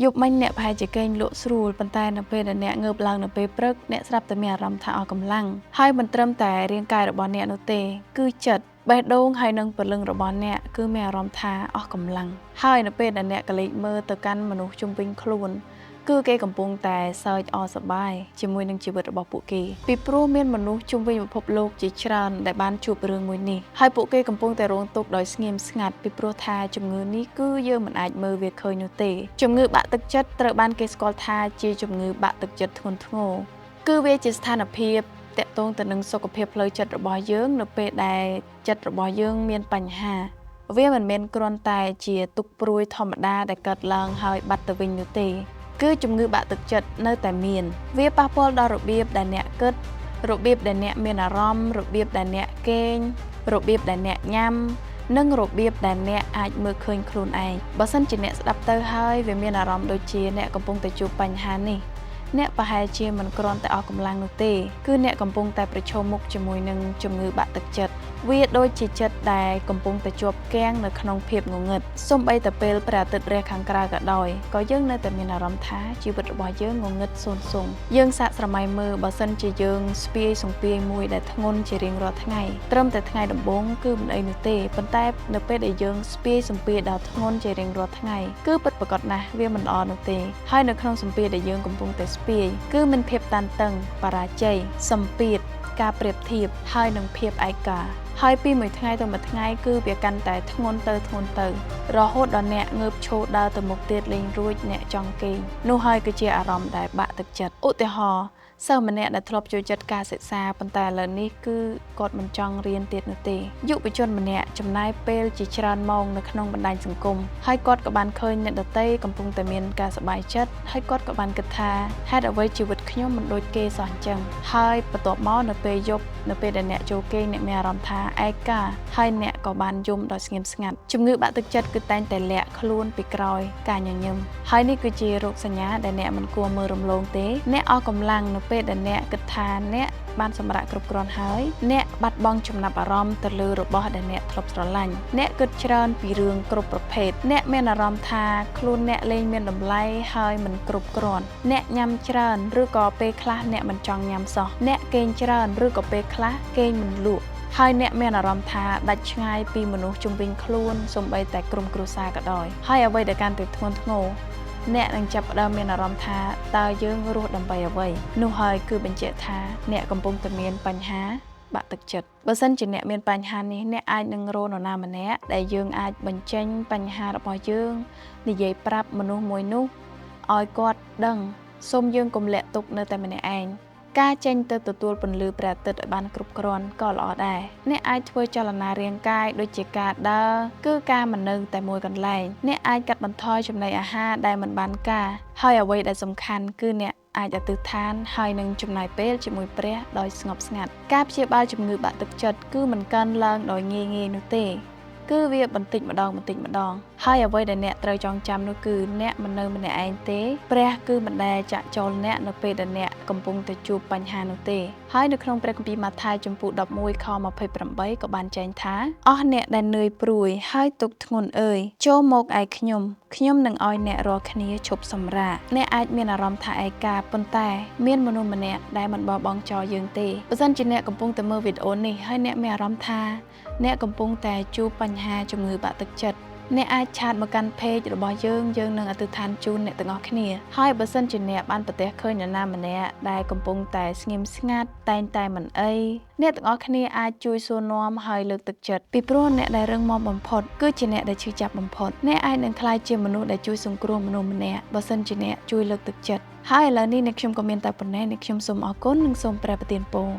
យប់មិញអ្នកប្រហែលជាគេងលក់ស្រួលប៉ុន្តែនៅពេលដែលអ្នកងើបឡើងនៅពេលព្រឹកអ្នកស្រាប់តែមានអារម្មណ៍ថាអស់កម្លាំងហើយមិនត្រឹមតែរាងកាយរបស់អ្នកនោះទេគឺចិត្តបេះដូងហើយនឹងព្រលឹងរបស់អ្នកគឺមានអារម្មណ៍ថាអស់កម្លាំងហើយនៅពេលដែលអ្នកកលេចមើលទៅកាន់មនុស្សជុំវិញខ្លួនគឺគេកំពុងតែសើចអរសប្បាយជាមួយនឹងជីវិតរបស់ពួកគេពីព្រោះមានមនុស្សជុំវិញពិភពលោកជាច្រើនដែលបានជួបរឿងមួយនេះហើយពួកគេកំពុងតែរងទុក្ខដោយស្ងៀមស្ងាត់ពីព្រោះថាជំងឺនេះគឺយើងមិនអាចមើលវាឃើញនោះទេជំងឺបាក់ទឹកចិត្តត្រូវបានគេស្គាល់ថាជាជំងឺបាក់ទឹកចិត្តធ្ងន់ធ្ងរគឺវាជាស្ថានភាពតាក់ទងទៅនឹងសុខភាពផ្លូវចិត្តរបស់យើងនៅពេលដែលចិត្តរបស់យើងមានបញ្ហាវាមិនមែនគ្រាន់តែជាទុក្ខព្រួយធម្មតាដែលកើតឡើងហើយបាត់ទៅវិញនោះទេគឺជំងឺបាក់ទឹកចិត្តនៅតែមានវាប៉ះពាល់ដល់របៀបដែលអ្នកគិតរបៀបដែលអ្នកមានអារម្មណ៍របៀបដែលអ្នកគេងរបៀបដែលអ្នកញ៉ាំនិងរបៀបដែលអ្នកអាចមើលឃើញខ្លួនឯងបើសិនជាអ្នកស្ដាប់ទៅហើយវាមានអារម្មណ៍ដូចជាអ្នកកំពុងតែជួបបញ្ហានេះអ្នកប្រហែលជាមិនគ្រាន់តែអស់កម្លាំងនោះទេគឺអ្នកកំពុងតែប្រឈមមុខជាមួយនឹងជំងឺបាក់ទឹកចិត្តវាដូចជាចិត្តដែលកំពុងតែជាប់គាំងនៅក្នុងភាពងងឹតសូម្បីតែពេលព្រះអាទិត្យរះខាងក្រៅក៏ដោយក៏យើងនៅតែមានអារម្មណ៍ថាជីវិតរបស់យើងងងឹតស៊ូនស៊ុងយើងសាកស្រមៃមើលបើសិនជាយើងស្ពាយសង្ពាយមួយដែលធ្ងន់ជារៀងរាល់ថ្ងៃត្រឹមតែថ្ងៃដំបូងគឺមិនអីនោះទេប៉ុន្តែនៅពេលដែលយើងស្ពាយសង្ពាយដល់ធ្ងន់ជារៀងរាល់ថ្ងៃគឺពិតប្រាកដណាស់វាមិនល្អនោះទេហើយនៅក្នុងសម្ពាធដែលយើងកំពុងតែស្ពាយគឺមានភាពតានតឹងបរាជ័យសម្ពាធការប្រៀបធៀបហើយនឹងភាពឯកាហើយពីមួយថ្ងៃទៅមួយថ្ងៃគឺវាកាន់តែធ្ងន់ទៅរហូតដល់អ្នកងើបឈរដើរទៅមុខទៀតលេងរួចអ្នកចង់គេងនោះហើយគឺជាអារម្មណ៍ដែលបាក់ទឹកចិត្តឧទាហរណ៍សិស្សម្នាក់ដែលធ្លាប់ចូលចិត្តការសិក្សាប៉ុន្តែឥឡូវនេះគឺគាត់មិនចង់រៀនទៀតនោះទេយុវជនម្នាក់ចំណាយពេលជាច្រើនម៉ោងនៅក្នុងបណ្ដាញសង្គមហើយគាត់ក៏បានឃើញអ្នកដទៃកំពុងតែមានការសប្បាយចិត្តហើយគាត់ក៏បានគិតថាហេតុអ្វីជីវិតខ្ញុំមិនដូចគេសោះអញ្ចឹងហើយបន្ទាប់មកនៅពេលយប់នៅពេលដែលអ្នកចូលគេងអ្នកមានអារម្មណ៍ថាឯកាហើយអ្នកក៏បានយំដោយស្ងៀមស្ងាត់ជំងឺបាក់ទឹកចិត្តគឺតែងតែលាក់ខ្លួនពីក្រោយការញញឹមហើយនេះគឺជារោគសញ្ញាដែលអ្នកមិនគួរមើលរំលងទេអ្នកអស់កម្លាំងនៅពេលដែលអ្នកគិតថាអ្នកបានសម្រាកគ្រប់គ្រាន់ហើយអ្នកបាត់បង់ចំណាប់អារម្មណ៍ទៅលើរបស់ដែលអ្នកធ្លាប់ស្រឡាញ់អ្នកគិតច្រើនពីរឿងគ្រប់ប្រភេទអ្នកមានអារម្មណ៍ថាខ្លួនអ្នកលែងមានតម្លៃហើយមិនគ្រប់គ្រាន់អ្នកញ៉ាំច្រើនឬក៏ពេលខ្លះអ្នកមិនចង់ញ៉ាំសោះអ្នកគេងច្រើនឬក៏ពេលខ្លះគេងមិនលក់ហើយអ្នកមានអារម្មណ៍ថាដាច់ឆ្ងាយពីមនុស្សជុំវិញខ្លួនសូម្បីតែក្រុមគ្រួសារក៏ដោយហើយអ្វីដែលកាន់តែធ្ងន់ធ្ងរអ្នកនឹងចាប់ផ្ដើមមានអារម្មណ៍ថាតើយើងរស់ដើម្បីអ្វីនោះហើយគឺបញ្ជាក់ថាអ្នកកំពុងតែមានបញ្ហាបាក់ទឹកចិត្តបើសិនជាអ្នកមានបញ្ហានេះអ្នកអាចនឹងរកនរណាម្នាក់ដែលយើងអាចបញ្ចេញបញ្ហារបស់យើងនិយាយប្រាប់មនុស្សមួយនោះឲ្យគាត់ដឹងសូមយើងកុំលាក់ទុកនៅតែម្នាក់ឯងការចេញទៅទទួលពន្លឺព្រះអាទិត្យឲ្យបានគ្រប់គ្រាន់ក៏ល្អដែរអ្នកអាចធ្វើចលនារាងកាយដូចជាការដើរគឺការមិននៅតែមួយកន្លែងអ្នកអាចកាត់បន្ថយចំណីអាហារដែលមិនបានការហើយអ្វីដែលសំខាន់គឺអ្នកអាចអធិដ្ឋានហើយនឹងចំណាយពេលជាមួយព្រះដោយស្ងប់ស្ងាត់ការព្យាបាលជំងឺបាក់ទឹកចិត្តគឺមិនកើនឡើងដោយងាយៗនោះទេគឺវាបន្តិចម្ដងហើយអ្វីដែលអ្នកត្រូវចងចាំនោះគឺអ្នកមិននៅម្នាក់ឯងទេព្រះគឺមិនដែលចាក់ចោលអ្នកនៅពេលដែលអ្នកកំពុងតែជួបបញ្ហានោះទេហើយនៅក្នុងព្រះគម្ពីរម៉ាថាយចំពោះ11ខ28ក៏បានចែងថាអស់អ្នកដែលនឿយព្រួយហើយទុក្ខធ្ងន់អើយចូលមកឯខ្ញុំនឹងឲ្យអ្នករាល់គ្នាឈប់សម្រាកអ្នកអាចមានអារម្មណ៍ថាឯកាប៉ុន្តែមានមនុស្សម្នាក់ដែលមិនបោះបង់ចោលយើងទេបើសិនជាអ្នកកំពុងតែមើលវីដេអូនេះហើយអ្នកមានអារម្មណ៍ថាអ្នកកំពុងតែជួបបញ្ហាជំងឺបាក់ទឹកចិត្តអ្នកអាចឆាតមកកាន់ page របស់យើងនឹងអធិដ្ឋានជូនអ្នកទាំងអស់គ្នាហើយបើសិនជាអ្នកបានប្រទះឃើញនរណាម្នាក់ដែលកំពុងតែស្ងៀមស្ងាត់តែងតែមិនអីអ្នកទាំងអស់គ្នាអាចជួយសួរនាំហើយលើកទឹកចិត្តពីព្រោះអ្នកដែលរឹងមាំបំផុតគឺជាអ្នកដែលឈឺចាប់បំផុតអ្នកអាចនឹងក្លាយជាមនុស្សដែលជួយសង្គ្រោះមនុស្សម្នាក់បើសិនជាអ្នកជួយលើកទឹកចិត្តហើយឥឡូវនេះអ្នកខ្ញុំក៏មានតែប៉ុណ្ណេះអ្នកខ្ញុំសូមអរគុណនិងសូមព្រះប្រទានពរ